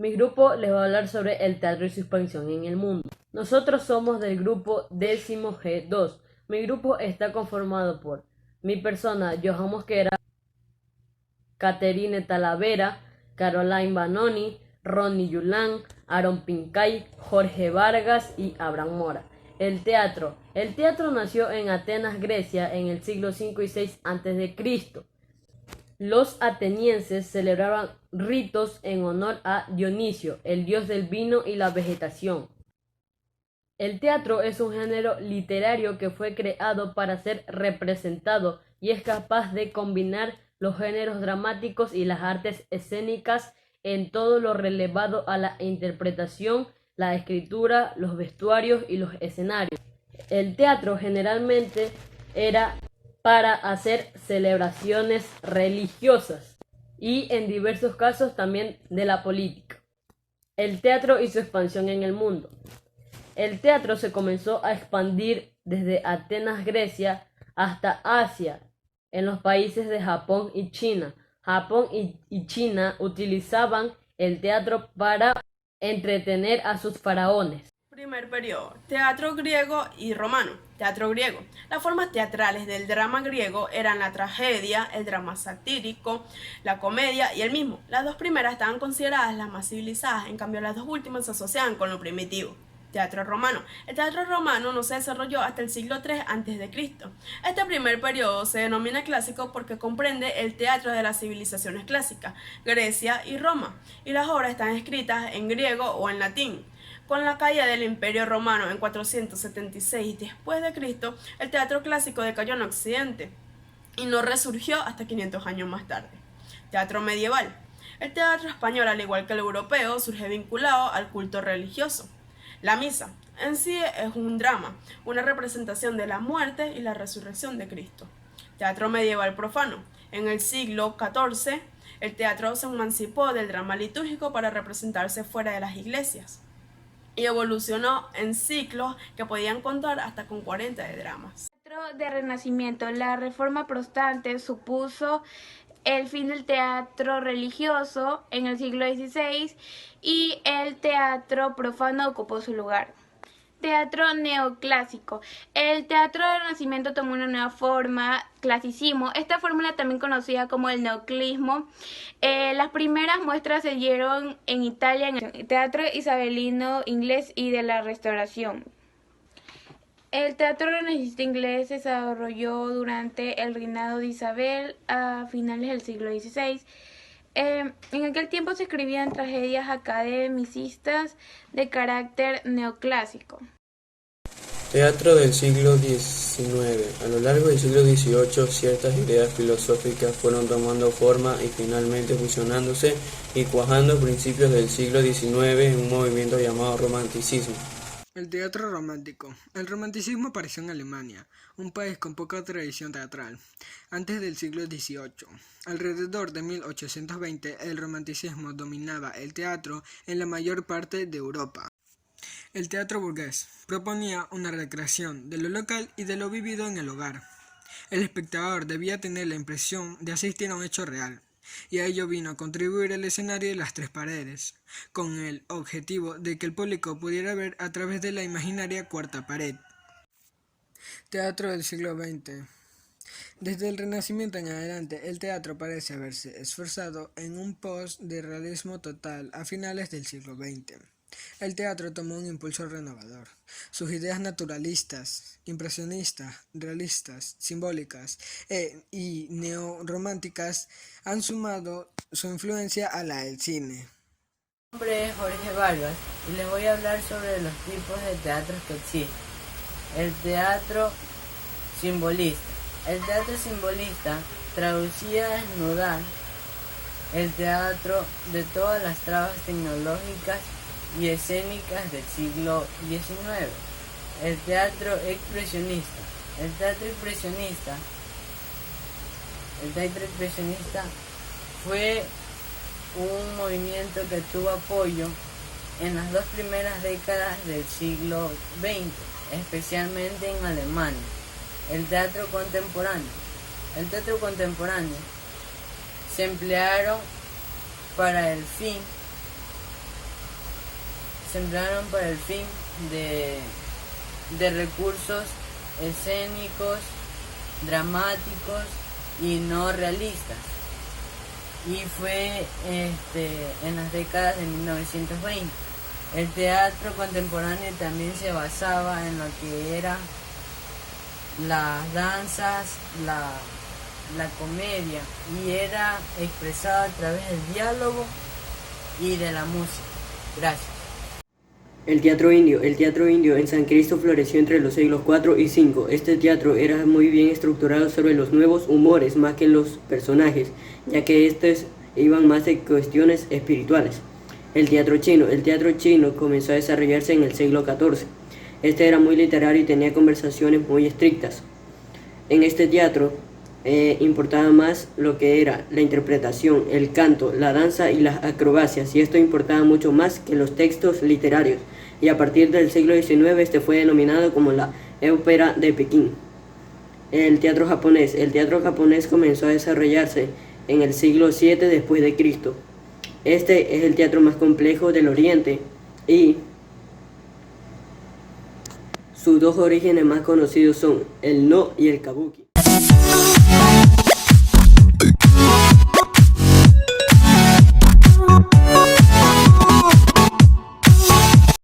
Mi grupo les va a hablar sobre el teatro y su expansión en el mundo. Nosotros somos del grupo 10G2. Mi grupo está conformado por mi persona, Johan Mosquera, Caterine Talavera, Caroline Banoni, Ronnie Yulán, Aaron Pincay, Jorge Vargas y Abraham Mora. El teatro. El teatro nació en Atenas, Grecia, en el siglo V y VI a.C. Los atenienses celebraban ritos en honor a Dionisio, el dios del vino y la vegetación. El teatro es un género literario que fue creado para ser representado y es capaz de combinar los géneros dramáticos y las artes escénicas en todo lo relevado a la interpretación, la escritura, los vestuarios y los escenarios. El teatro generalmente era para hacer celebraciones religiosas y en diversos casos también de la política. El teatro y su expansión en el mundo. El teatro se comenzó a expandir desde Atenas, Grecia, hasta Asia, en los países de Japón y China. Japón y China utilizaban el teatro para entretener a sus faraones. Primer periodo, teatro griego y romano. Teatro griego. Las formas teatrales del drama griego eran la tragedia, el drama satírico, la comedia y el mismo. Las dos primeras estaban consideradas las más civilizadas, en cambio las dos últimas se asociaban con lo primitivo. Teatro romano. El teatro romano no se desarrolló hasta el siglo III a.C. Este primer periodo se denomina clásico porque comprende el teatro de las civilizaciones clásicas, Grecia y Roma, y las obras están escritas en griego o en latín. Con la caída del Imperio Romano en 476 después de Cristo, el teatro clásico decayó en Occidente y no resurgió hasta 500 años más tarde. Teatro medieval. El teatro español, al igual que el europeo, surge vinculado al culto religioso. La misa en sí es un drama, una representación de la muerte y la resurrección de Cristo. Teatro medieval profano. En el siglo XIV, el teatro se emancipó del drama litúrgico para representarse fuera de las iglesias y evolucionó en ciclos que podían contar hasta con 40 de dramas. Teatro de Renacimiento. La reforma protestante supuso el fin del teatro religioso en el siglo XVI y el teatro profano ocupó su lugar. Teatro neoclásico. El teatro del Renacimiento tomó una nueva forma, clasicismo. Esta fórmula también conocida como el neoclasismo. Las primeras muestras se dieron en Italia, en el teatro isabelino inglés y de la Restauración. El teatro renacentista inglés se desarrolló durante el reinado de Isabel a finales del siglo XVI. En aquel tiempo se escribían tragedias academicistas de carácter neoclásico. Teatro del siglo XIX. A lo largo del siglo XVIII, ciertas ideas filosóficas fueron tomando forma y finalmente fusionándose y cuajando a principios del siglo XIX en un movimiento llamado romanticismo. El teatro romántico. El romanticismo apareció en Alemania, un país con poca tradición teatral, antes del siglo XVIII. Alrededor de 1820, el romanticismo dominaba el teatro en la mayor parte de Europa. El teatro burgués proponía una recreación de lo local y de lo vivido en el hogar. El espectador debía tener la impresión de asistir a un hecho real, y a ello vino a contribuir el escenario y las tres paredes, con el objetivo de que el público pudiera ver a través de la imaginaria cuarta pared. Teatro del siglo XX. Desde el Renacimiento en adelante, el teatro parece haberse esforzado en un post de realismo total a finales del siglo XX. El teatro tomó un impulso renovador. Sus ideas naturalistas, impresionistas, realistas, simbólicas y neorrománticas han sumado su influencia a la del cine. Mi nombre es Jorge Vargas y les voy a hablar sobre los tipos de teatros que existen. El teatro simbolista. El teatro simbolista traducía a desnudar el teatro de todas las trabas tecnológicas y escénicas del siglo XIX. El teatro expresionista. El teatro expresionista fue un movimiento que tuvo apoyo en las dos primeras décadas del siglo XX, especialmente en Alemania. El teatro contemporáneo. El teatro contemporáneo se emplearon para el fin se emplearon para el fin de recursos escénicos, dramáticos y no realistas. Y fue en las décadas de 1920. El teatro contemporáneo también se basaba en lo que eran las danzas, la comedia, y era expresado a través del diálogo y de la música. Gracias. El teatro indio en San Cristo floreció entre los siglos IV y V. Este teatro era muy bien estructurado sobre los nuevos humores más que los personajes, ya que estos iban más de cuestiones espirituales. El teatro chino comenzó a desarrollarse en el siglo XIV. Este era muy literario y tenía conversaciones muy estrictas. En este teatro importaba más lo que era la interpretación, el canto, la danza y las acrobacias, y esto importaba mucho más que los textos literarios, y a partir del siglo XIX este fue denominado como la ópera de Pekín. El teatro japonés comenzó a desarrollarse en el siglo VII después de Cristo. Este es el teatro más complejo del Oriente y sus dos orígenes más conocidos son el No y el Kabuki.